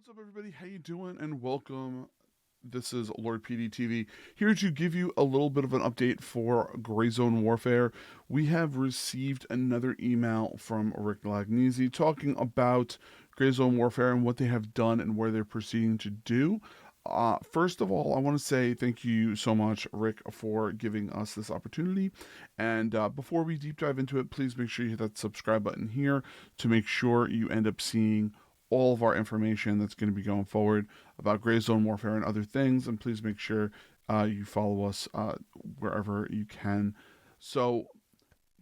What's up, everybody? How you doing? And welcome. This is Lord PeteyTV here to give you a little bit of an update for Gray Zone Warfare. We have received another email from Rick Lagnese talking about Gray Zone Warfare and what they have done and where they're proceeding to do. First of all, I want to say thank you so much, Rick, for giving us this opportunity. And before we deep dive into it, please make sure you hit that subscribe button here to make sure you end up seeing all of our information that's going to be going forward about Gray Zone Warfare and other things. And please make sure you follow us wherever you can. So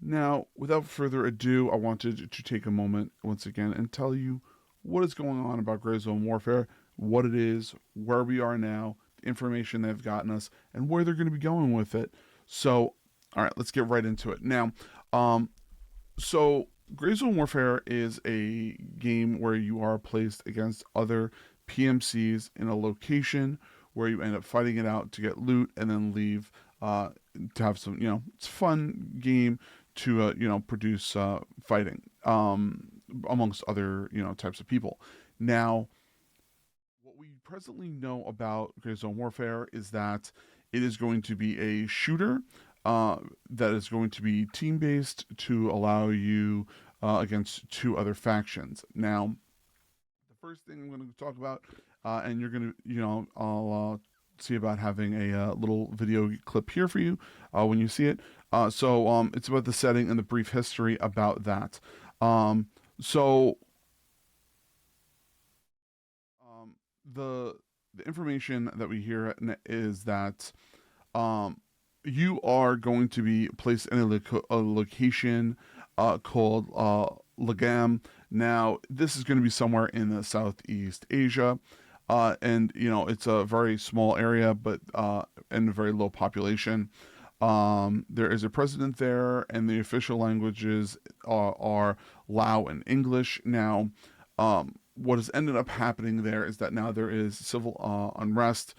now, without further ado, I wanted to take a moment once again and tell you what is going on about Gray Zone Warfare, what it is, where we are now, the information they've gotten us, and where they're going to be going with it. So, all right, let's get right into it. Now, so Gray Zone Warfare is a game where you are placed against other PMCs in a location where you end up fighting it out to get loot and then leave to have some, it's a fun game to, produce fighting amongst other, types of people. Now, what we presently know about Gray Zone Warfare is that it is going to be a shooter that is going to be team based to allow you against two other factions. Now, the first thing I'm going to talk about, and you're going to, I'll see about having a little video clip here for you when you see it. So it's about the setting and the brief history about that. So the information that we hear is that you are going to be placed in a location called Lagam. Now, this is going to be somewhere in the Southeast Asia, and it's a very small area, but and a very low population. There is a president there, and the official languages are Lao and English. Now, what has ended up happening there is that now there is civil unrest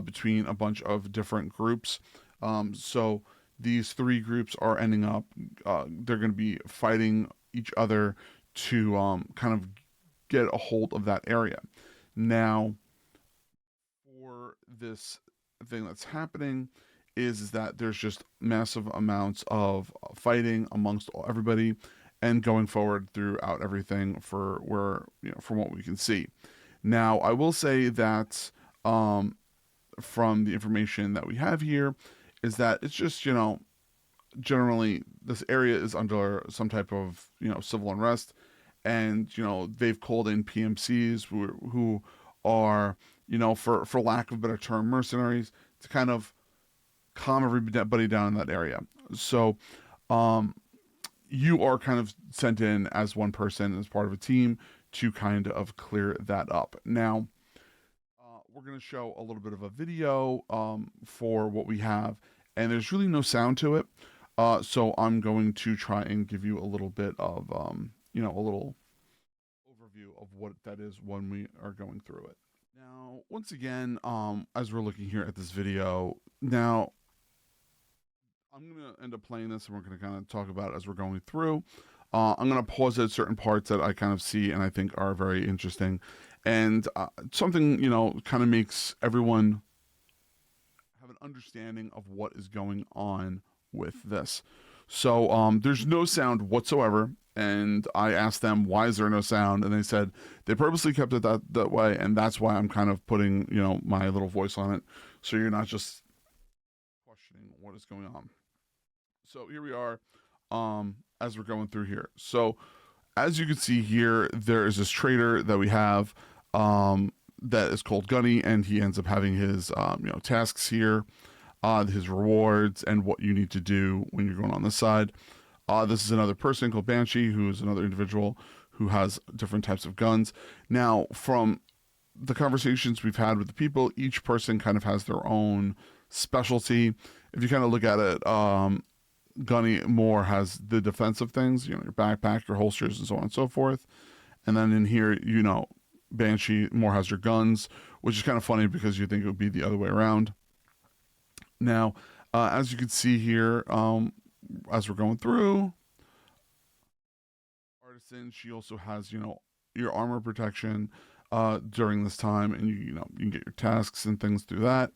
between a bunch of different groups. So these three groups are ending up, they're going to be fighting each other to kind of get a hold of that area. Now, for this thing that's happening is that there's just massive amounts of fighting amongst everybody and going forward throughout everything for where, from what we can see. Now, I will say that from the information that we have here is that it's just, generally this area is under some type of, civil unrest, and, they've called in PMCs who are, for lack of a better term, mercenaries to kind of calm everybody down in that area. So, you are kind of sent in as one person, as part of a team, to kind of clear that up. Now, we're going to show a little bit of a video for what we have, and there's really no sound to it. So I'm going to try and give you a little bit of, a little overview of what that is when we are going through it. Now, once again, as we're looking here at this video, now I'm going to end up playing this, and we're going to kind of talk about it as we're going through. I'm going to pause at certain parts that I kind of see and I think are very interesting. And something, kind of makes everyone have an understanding of what is going on with this. So there's no sound whatsoever. And I asked them, why is there no sound? And they said they purposely kept it that way. And that's why I'm kind of putting, my little voice on it. So you're not just questioning what is going on. So here we are as we're going through here. So as you can see here, there is this trader that we have that is called Gunny, and he ends up having his tasks here, his rewards, and what you need to do when you're going on this side. This is another person called Banshee, who is another individual who has different types of guns. Now, from the conversations we've had with the people, each person kind of has their own specialty. If you kind of look at it, Gunny more has the defensive things, your backpack, your holsters, and so on and so forth. And then in here, Banshee more has your guns, which is kind of funny because you think it would be the other way around. Now, as you can see here, as we're going through, Artisan, she also has, your armor protection, during this time, and you can get your tasks and things through that.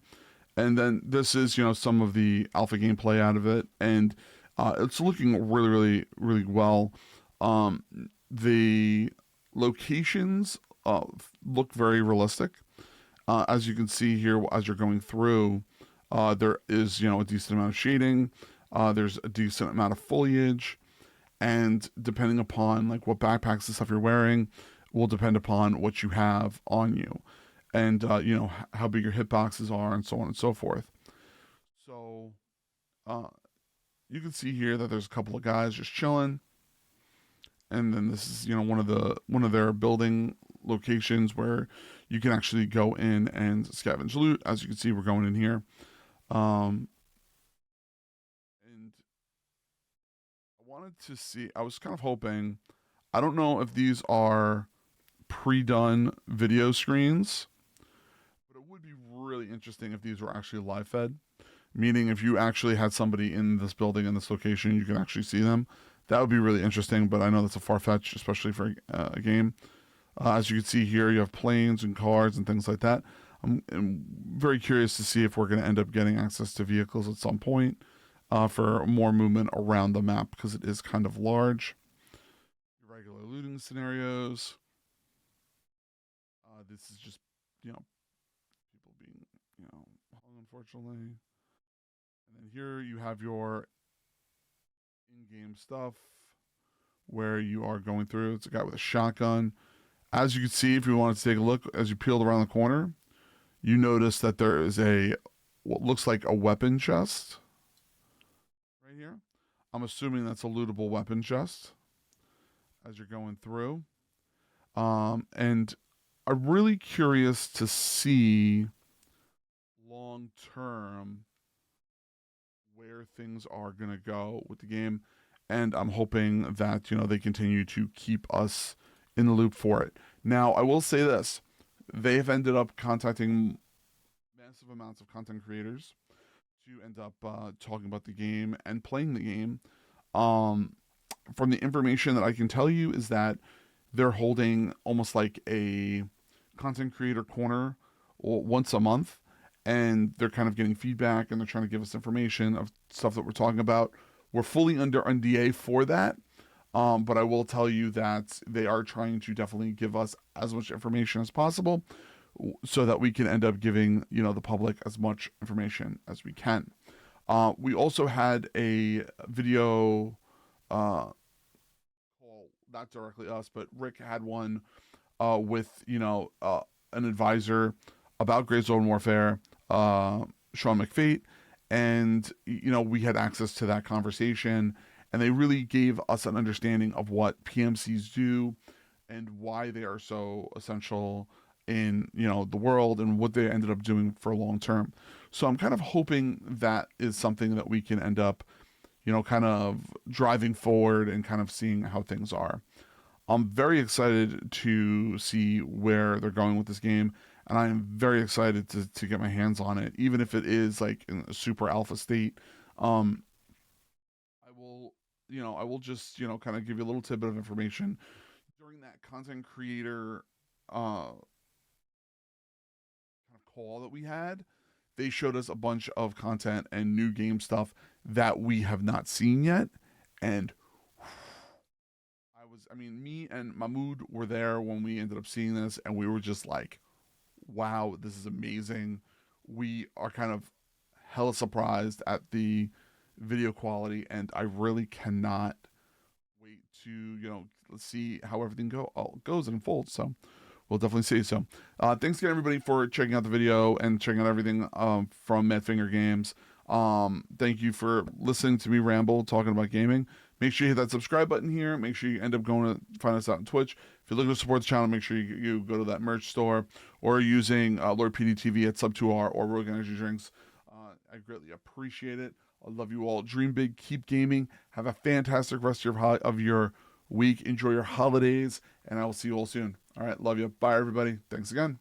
And then this is some of the alpha gameplay out of it, and it's looking really, really, really well. Um, the locations look very realistic. As you can see here, as you're going through, there is a decent amount of shading. There's a decent amount of foliage, and depending upon like what backpacks and stuff you're wearing, will depend upon what you have on you, and how big your hitboxes are, and so on and so forth. So uh, you can see here that there's a couple of guys just chilling, and then this is one of their building locations where you can actually go in and scavenge loot. As you can see, we're going in here, and I wanted to see. I was kind of hoping. I don't know if these are pre-done video screens, but it would be really interesting if these were actually live fed. Meaning, if you actually had somebody in this building in this location, you can actually see them. That would be really interesting, but I know that's a far fetch, especially for a game. As you can see here, you have planes and cars and things like that. I'm very curious to see if we're going to end up getting access to vehicles at some point for more movement around the map, because it is kind of large. Regular looting scenarios. This is just, people being, hung, unfortunately. And then here you have your in-game stuff where you are going through. It's a guy with a shotgun. As you can see, if you wanted to take a look, as you peeled around the corner, you notice that there is what looks like a weapon chest right here. I'm assuming that's a lootable weapon chest as you're going through. And I'm really curious to see long term where things are going to go with the game. And I'm hoping that, they continue to keep us in the loop for it. Now, I will say this. They've ended up contacting massive amounts of content creators to end up talking about the game and playing the game. From the information that I can tell you is that they're holding almost like a content creator corner once a month, and they're kind of getting feedback, and they're trying to give us information of stuff that we're talking about. We're fully under NDA for that, but I will tell you that they are trying to definitely give us as much information as possible so that we can end up giving, the public as much information as we can. We also had a video call, not directly us, but Rick had one with, an advisor about Gray Zone Warfare, Sean McFate, and, we had access to that conversation, and they really gave us an understanding of what PMCs do and why they are so essential in, the world, and what they ended up doing for long term. So I'm kind of hoping that is something that we can end up, kind of driving forward and kind of seeing how things are. I'm very excited to see where they're going with this game, and I am very excited to get my hands on it, even if it is like in a super alpha state. I will, I will just, kind of give you a little tidbit of information. During that content creator kind of call that we had, they showed us a bunch of content and new game stuff that we have not seen yet, and me and Mahmood were there when we ended up seeing this, and we were just like, wow, this is amazing. We are kind of hella surprised at the video quality, and I really cannot wait to, see how everything goes and unfolds. So we'll definitely see. So thanks again, everybody, for checking out the video and checking out everything from Madfinger Games. Thank you for listening to me ramble, talking about gaming. Make sure you hit that subscribe button here. Make sure you end up going to find us out on Twitch. If you're looking to support the channel, make sure you go to that merch store, or using Lord PeteyTV at Sub2R or Rogue Energy Drinks. I greatly appreciate it. I love you all. Dream big, keep gaming. Have a fantastic rest of your week. Enjoy your holidays, and I will see you all soon. All right, love you. Bye, everybody. Thanks again.